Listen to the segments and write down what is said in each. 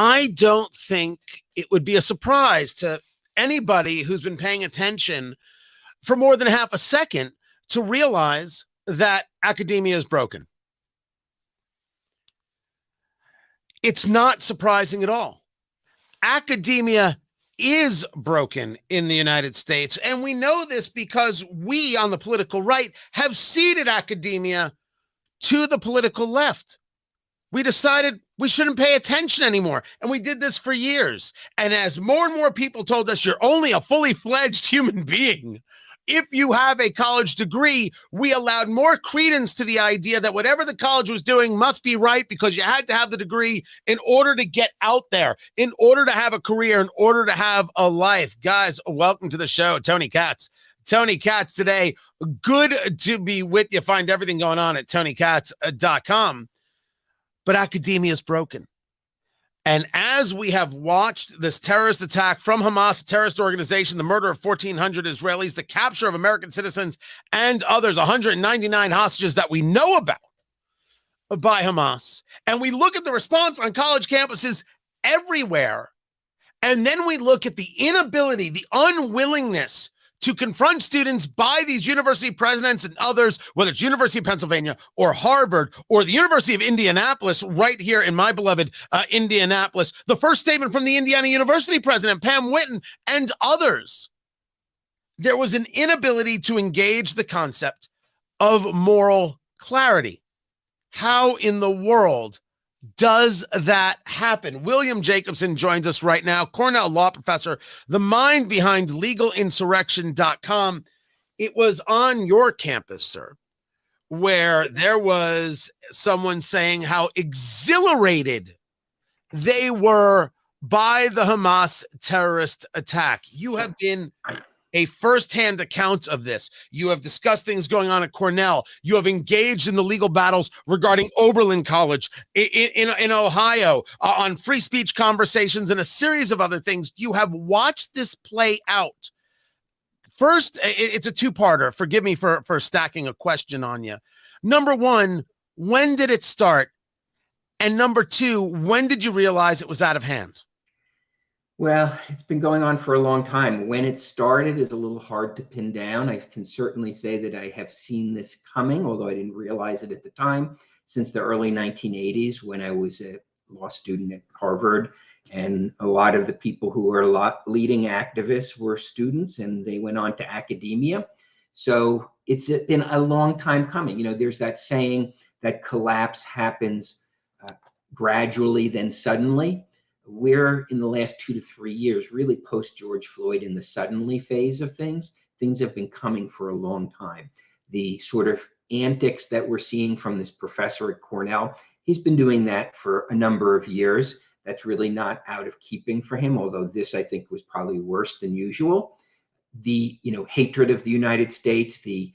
I don't think it would be a surprise to anybody who's been paying attention for more than half a second to realize that academia is broken. It's not surprising at all. Academia is broken in the United States, and we know this because we on the political right have ceded academia to the political left. We decided we shouldn't pay attention anymore, and we did this for years. And as more and more people told us you're only a fully fledged human being if you have a college degree, we allowed more credence to the idea that whatever the college was doing must be right because you had to have the degree in order to get out there, in order to have a career, in order to have a life. Guys, welcome to the show, Tony Katz. Tony Katz today. Good to be with you. Find everything going on at tonykatz.com. But academia is broken. And as we have watched this terrorist attack from Hamas, a terrorist organization, the murder of 1,400 Israelis, the capture of American citizens and others, 199 hostages that we know about by Hamas, and we look at the response on college campuses everywhere, and then we look at the inability, the unwillingness to confront students by these university presidents and others, whether it's University of Pennsylvania or Harvard or the University of Indianapolis, right here in my beloved Indianapolis, the first statement from the Indiana University president, Pam Whitten, and others. There was an inability to engage the concept of moral clarity. How in the world does that happen? William Jacobson joins us right now, Cornell Law Professor, the mind behind legalinsurrection.com. It was on your campus, sir, where there was someone saying how exhilarated they were by the Hamas terrorist attack. You have been a firsthand account of this. You have discussed things going on at Cornell. You have engaged in the legal battles regarding Oberlin College in Ohio, on free speech conversations and a series of other things. You have watched this play out. First, it's a two-parter. Forgive me for stacking a question on you. Number one, when did it start? And number two, when did you realize it was out of hand? Well, it's been going on for a long time. When it started is a little hard to pin down. I can certainly say that I have seen this coming, although I didn't realize it at the time, since the early 1980s when I was a law student at Harvard. And a lot of the people who were leading activists were students, and they went on to academia. So it's been a long time coming. You know, there's that saying that collapse happens gradually, then suddenly. We're in the last 2 to 3 years, really post George Floyd, in the suddenly phase of things. Things have been coming for a long time. The sort of antics that we're seeing from this professor at Cornell, he's been doing that for a number of years. That's really not out of keeping for him, although this, I think, was probably worse than usual. The hatred of the United States, the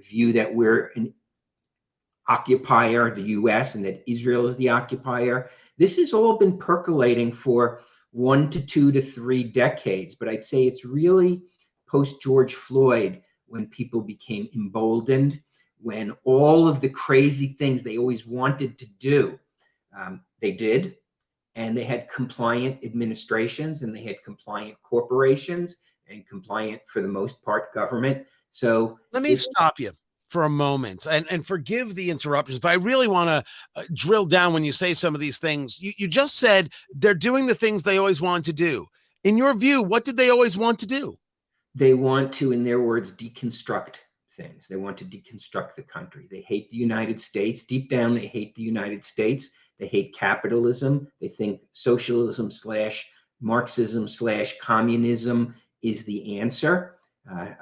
view that we're an occupier, the US, and that Israel is the occupier. This has all been percolating for 1 to 2 to 3 decades, but I'd say it's really post George Floyd when people became emboldened, when all of the crazy things they always wanted to do, they did, and they had compliant administrations, and they had compliant corporations, and compliant, for the most part, government. So let me stop you for a moment and forgive the interruptions, but I really want to drill down when you say some of these things. You just said they're doing the things they always wanted to do. In your view, what did they always want to do? They want to, in their words, deconstruct things. They want to deconstruct the country. They hate the United States. Deep down, they hate the United States. They hate capitalism. They think socialism / Marxism / communism is the answer.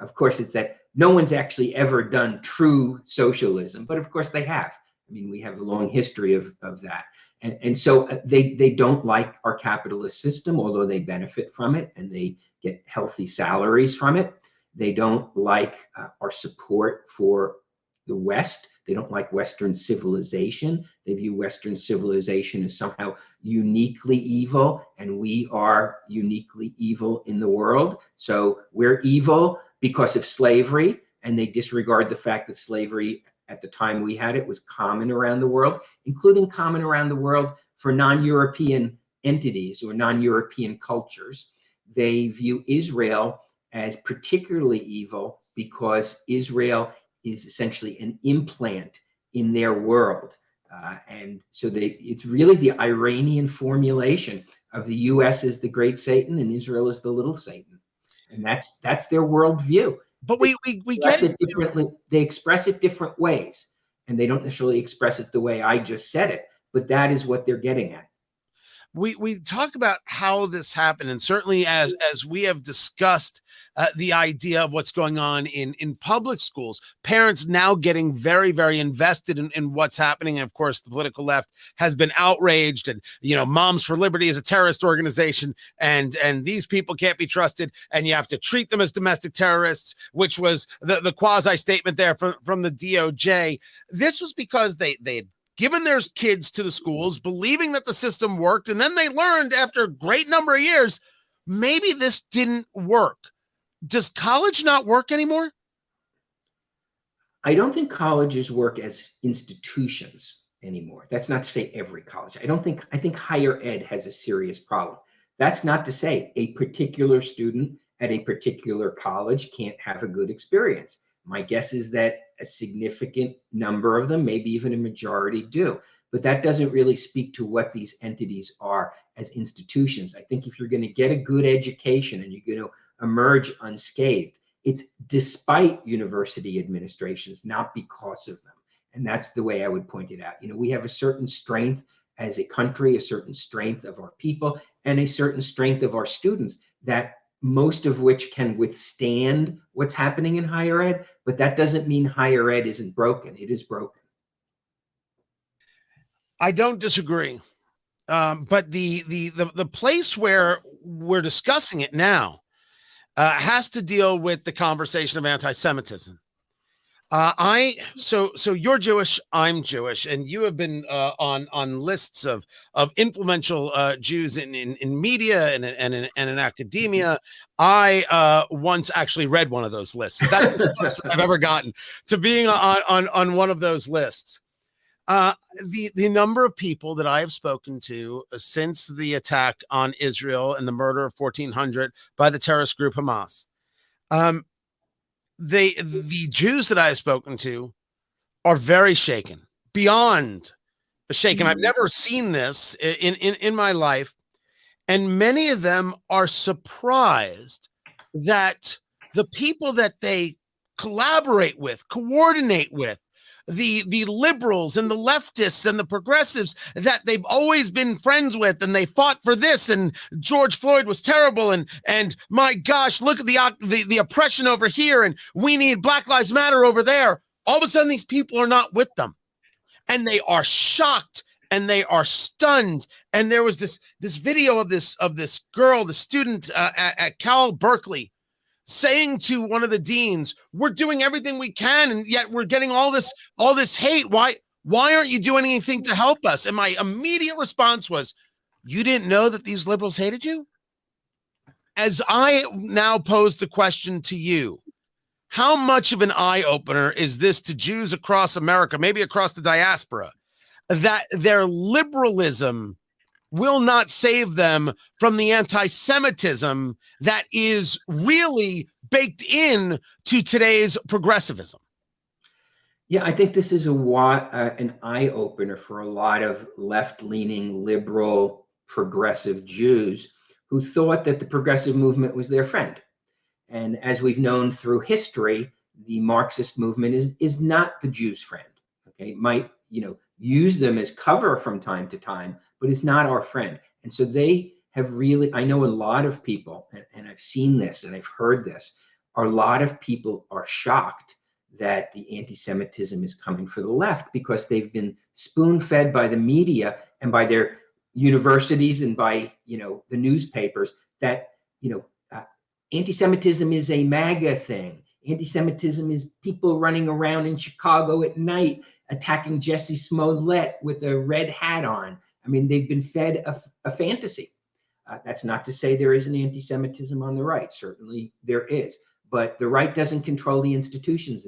Of course, it's that no one's actually ever done true socialism, but of course they have. I mean, we have a long history of that. And so they don't like our capitalist system, although they benefit from it and they get healthy salaries from it. They don't like our support for the West. They don't like Western civilization. They view Western civilization as somehow uniquely evil, and we are uniquely evil in the world. So we're evil because of slavery, and they disregard the fact that slavery at the time we had it was common around the world, including common around the world for non-European entities or non-European cultures. They view Israel as particularly evil because Israel is essentially an implant in their world. And so it's really the Iranian formulation of the US as the great Satan and Israel as the little Satan. And that's their worldview. But we get it differently. They express it different ways, and they don't necessarily express it the way I just said it, but that is what they're getting at. We talk about how this happened, and certainly as we have discussed the idea of what's going on in public schools, parents now getting very, very invested in what's happening. And of course, the political left has been outraged, and Moms for Liberty is a terrorist organization, and these people can't be trusted, and you have to treat them as domestic terrorists, which was the quasi statement there from the DOJ. This was because they had given their kids to the schools, believing that the system worked, and then they learned after a great number of years, maybe this didn't work. Does college not work anymore? I don't think colleges work as institutions anymore. That's not to say every college. I think higher ed has a serious problem. That's not to say a particular student at a particular college can't have a good experience. My guess is that a significant number of them, maybe even a majority, do. But that doesn't really speak to what these entities are as institutions. I think if you're going to get a good education and you're going to emerge unscathed, it's despite university administrations, not because of them. And that's the way I would point it out. We have a certain strength as a country, a certain strength of our people, and a certain strength of our students that most of which can withstand what's happening in higher ed, but that doesn't mean higher ed isn't broken. It is broken. I don't disagree. But the place where we're discussing it now has to deal with the conversation of anti-Semitism. So you're Jewish, I'm Jewish, and you have been on lists of influential Jews in media and in academia. I once actually read one of those lists. That's as close as I've ever gotten to being on one of those lists. The number of people that I have spoken to since the attack on Israel and the murder of 1,400 by the terrorist group Hamas, the Jews that I have spoken to are very shaken, beyond shaken. I've never seen this in my life. And many of them are surprised that the people that they collaborate with, coordinate with, the liberals and the leftists and the progressives that they've always been friends with, and they fought for this, and George Floyd was terrible, and my gosh, look at the oppression over here, and we need Black Lives Matter over there. All of a sudden, these people are not with them, and they are shocked and they are stunned. And there was this video of this girl, the student at Cal Berkeley, saying to one of the deans, "We're doing everything we can, and yet we're getting all this hate. Why aren't you doing anything to help us?" And my immediate response was, "You didn't know that these liberals hated you?" As I now pose the question to you, how much of an eye-opener is this to Jews across America, maybe across the diaspora, that their liberalism will not save them from the anti-Semitism that is really baked in to today's progressivism? Yeah, I think this is an eye-opener for a lot of left-leaning, liberal, progressive Jews who thought that the progressive movement was their friend. And as we've known through history, the Marxist movement is not the Jews' friend. Okay, it might use them as cover from time to time, but it's not our friend. And so they have really, I know a lot of people, and I've seen this and I've heard this, a lot of people are shocked that the anti-Semitism is coming for the left because they've been spoon-fed by the media and by their universities and by the newspapers that anti-Semitism is a MAGA thing. Anti-Semitism is people running around in Chicago at night attacking Jesse Smollett with a red hat on. I mean, they've been fed a fantasy. That's not to say there isn't anti-Semitism on the right. Certainly there is. But the right doesn't control the institutions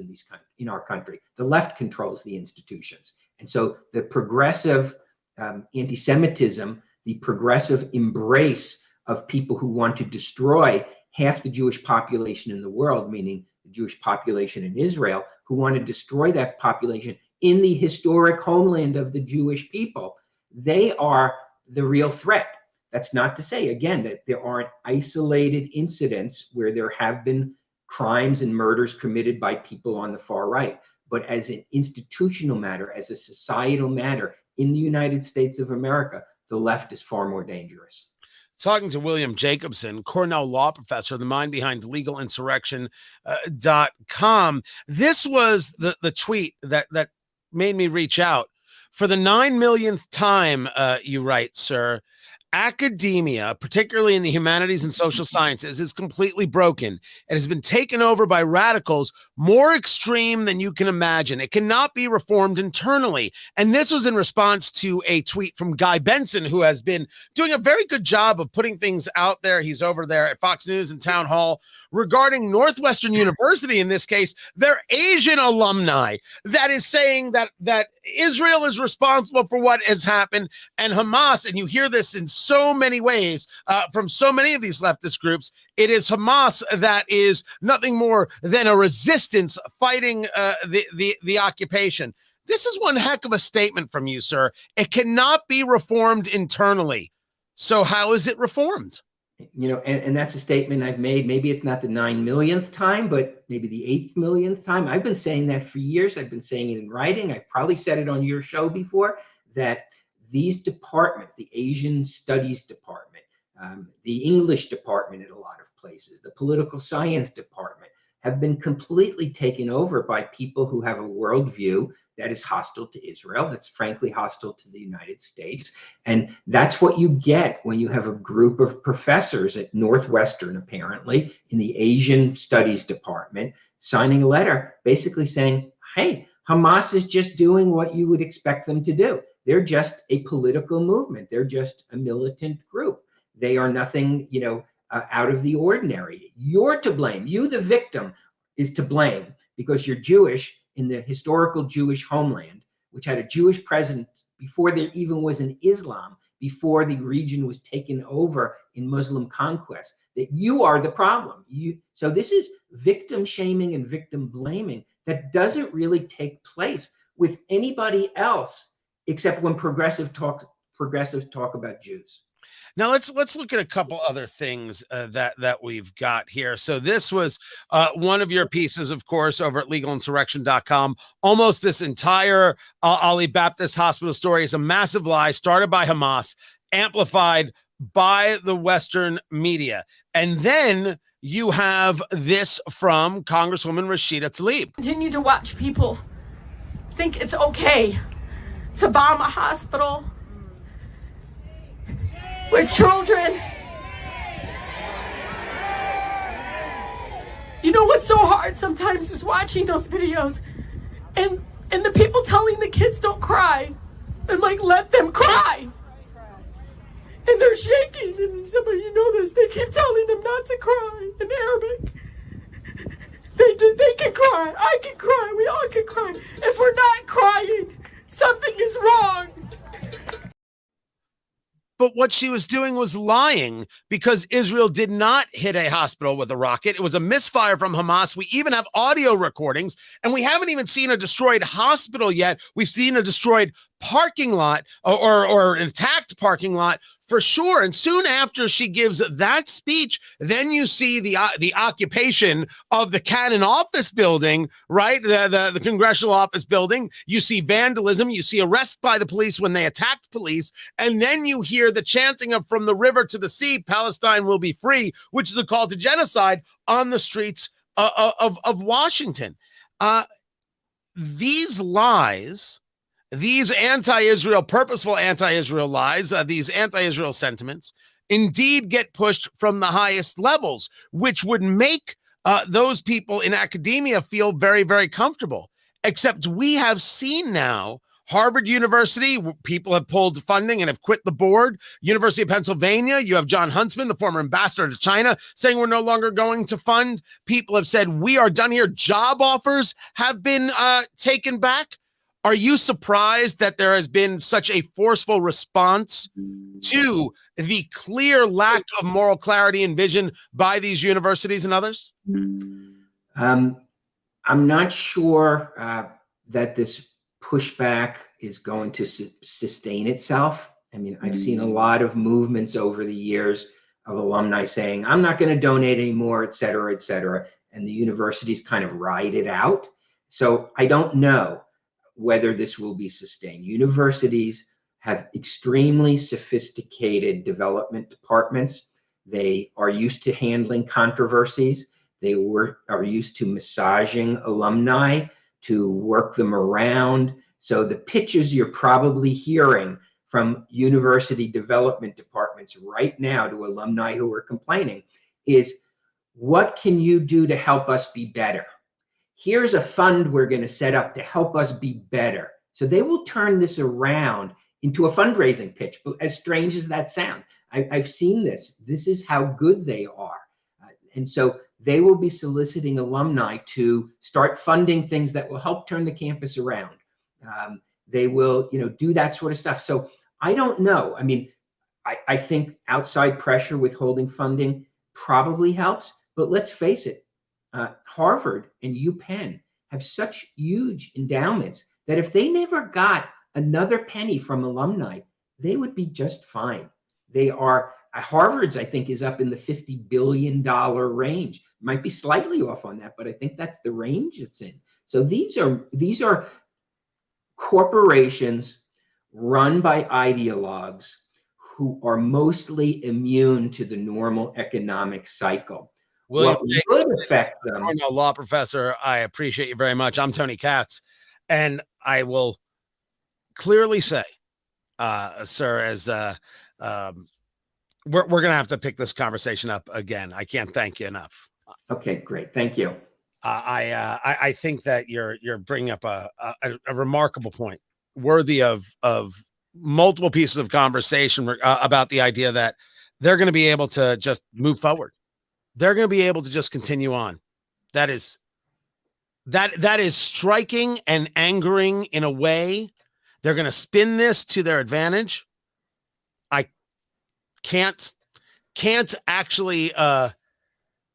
in our country. The left controls the institutions. And so the progressive anti-Semitism, the progressive embrace of people who want to destroy half the Jewish population in the world, meaning the Jewish population in Israel, who want to destroy that population in the historic homeland of the Jewish people. They are the real threat. That's not to say, again, that there aren't isolated incidents where there have been crimes and murders committed by people on the far right. But as an institutional matter, as a societal matter in the United States of America, the left is far more dangerous. Talking to William Jacobson, Cornell Law Professor, the mind behind legalinsurrection.com. This was the tweet that made me reach out. For the 9 millionth time, you write, sir, academia, particularly in the humanities and social sciences, is completely broken. It has been taken over by radicals more extreme than you can imagine. It cannot be reformed internally. And this was in response to a tweet from Guy Benson, who has been doing a very good job of putting things out there. He's over there at Fox News and Town Hall regarding Northwestern University, in this case, their Asian alumni, that is saying that Israel is responsible for what has happened, and Hamas, and you hear this in so many ways from so many of these leftist groups, it is Hamas that is nothing more than a resistance fighting the occupation. This is one heck of a statement from you, sir. It cannot be reformed internally. So how is it reformed? You know, and that's a statement I've made. Maybe it's not the 9 millionth time, but maybe the 8th millionth time. I've been saying that for years. I've been saying it in writing. I've probably said it on your show before, that these departments, the Asian Studies Department, the English department in a lot of places, the political science department, have been completely taken over by people who have a worldview that is hostile to Israel, that's frankly hostile to the United States. And that's what you get when you have a group of professors at Northwestern, apparently, in the Asian Studies Department, signing a letter basically saying, hey, Hamas is just doing what you would expect them to do. They're just a political movement. They're just a militant group. They are nothing, out of the ordinary. You're to blame. You, the victim, is to blame because you're Jewish in the historical Jewish homeland, which had a Jewish presence before there even was an Islam, before the region was taken over in Muslim conquest, that you are the problem. So this is victim shaming and victim blaming that doesn't really take place with anybody else except when progressives talk about Jews. Now let's look at a couple other things that we've got here. So this was one of your pieces, of course, over at legalinsurrection.com. Almost this entire Ali Baptist Hospital story is a massive lie started by Hamas, amplified by the Western media. And then you have this from Congresswoman Rashida Tlaib. Continue to watch people think it's okay to bomb a hospital with children. You know what's so hard sometimes is watching those videos and the people telling the kids don't cry. I'm like, let them cry. And they're shaking, and somebody, they keep telling them not to cry in Arabic. They can cry, I can cry, we all can cry. If we're not crying, something is wrong. But what she was doing was lying, because Israel did not hit a hospital with a rocket. It was a misfire from Hamas. We even have audio recordings, and we haven't even seen a destroyed hospital yet. We've seen a destroyed parking lot or an attacked parking lot for sure. And soon after she gives that speech, then you see the occupation of the Cannon office building, right? The congressional office building. You see vandalism. You see arrest by the police when they attacked police. And then you hear the chanting of "from the river to the sea, Palestine will be free," which is a call to genocide on the streets of Washington. These lies, these anti-Israel, purposeful anti-Israel lies, these anti-Israel sentiments, indeed get pushed from the highest levels, which would make those people in academia feel very, very comfortable. Except we have seen now Harvard University, people have pulled funding and have quit the board. University of Pennsylvania, you have John Huntsman, the former ambassador to China, saying we're no longer going to fund. People have said we are done here. Job offers have been taken back. Are you surprised that there has been such a forceful response to the clear lack of moral clarity and vision by these universities and others? I'm not sure that this pushback is going to sustain itself. I mean, I've seen a lot of movements over the years of alumni saying, I'm not going to donate anymore, et cetera, and the universities kind of ride it out. So I don't know whether this will be sustained. Universities have extremely sophisticated development departments. They are used to handling controversies. They are used to massaging alumni, to work them around. So the pitches you're probably hearing from university development departments right now to alumni who are complaining is, what can you do to help us be better? Here's a fund we're going to set up to help us be better. So they will turn this around into a fundraising pitch, as strange as that sounds. I've seen this. This is how good they are. And so they will be soliciting alumni to start funding things that will help turn the campus around. They will, do that sort of stuff. So I don't know. I mean, I think outside pressure withholding funding probably helps, but let's face it, Harvard and UPenn have such huge endowments that if they never got another penny from alumni, they would be just fine. They are, Harvard's, I think, is up in the $50 billion range. Might be slightly off on that, but I think that's the range it's in. So these are corporations run by ideologues who are mostly immune to the normal economic cycle. William What would affect them? Cornell Law Professor, I appreciate you very much. I'm Tony Katz, and I will clearly say, sir, as we're going to have to pick this conversation up again. I can't thank you enough. Okay, great. Thank you. I think that you're bringing up a remarkable point, worthy of multiple pieces of conversation about the idea that they're going to be able to just move forward. They're going to be able to just continue on. That is striking and angering in a way. They're going to spin this to their advantage. I can't actually, I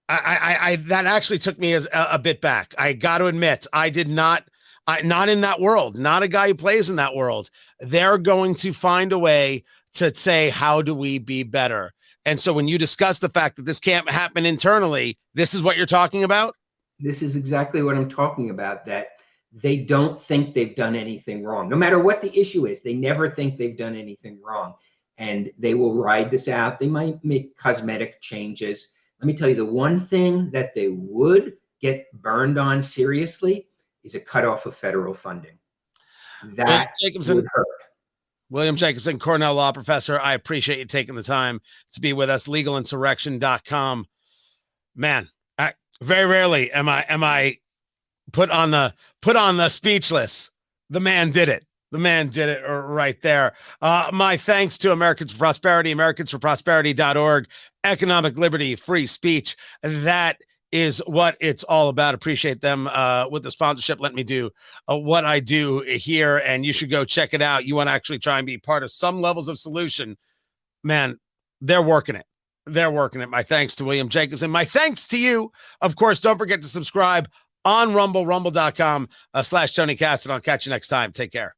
that actually took me as a bit back. I got to admit, I did not in that world, not a guy who plays in that world. They're going to find a way to say, how do we be better? And so when you discuss the fact that this can't happen internally, this is what you're talking about? This is exactly what I'm talking about, that they don't think they've done anything wrong. No matter what the issue is, they never think they've done anything wrong. And they will ride this out. They might make cosmetic changes. Let me tell you, the one thing that they would get burned on seriously is a cutoff of federal funding. That would hurt. William Jacobson, Cornell Law Professor, I appreciate you taking the time to be with us. Legalinsurrection.com. Man, very rarely am I put on the speechless. The man did it. The man did it right there. My thanks to Americans for Prosperity, AmericansForProsperity.org, economic liberty, free speech. That is what it's all about. Appreciate them with the sponsorship. Let me do what I do here, and you should go check it out. You want to actually try and be part of some levels of solution. Man, they're working it. They're working it. My thanks to William Jacobson. My thanks to you. Of course, don't forget to subscribe on Rumble, rumble.com/Tony Katz, and I'll catch you next time. Take care.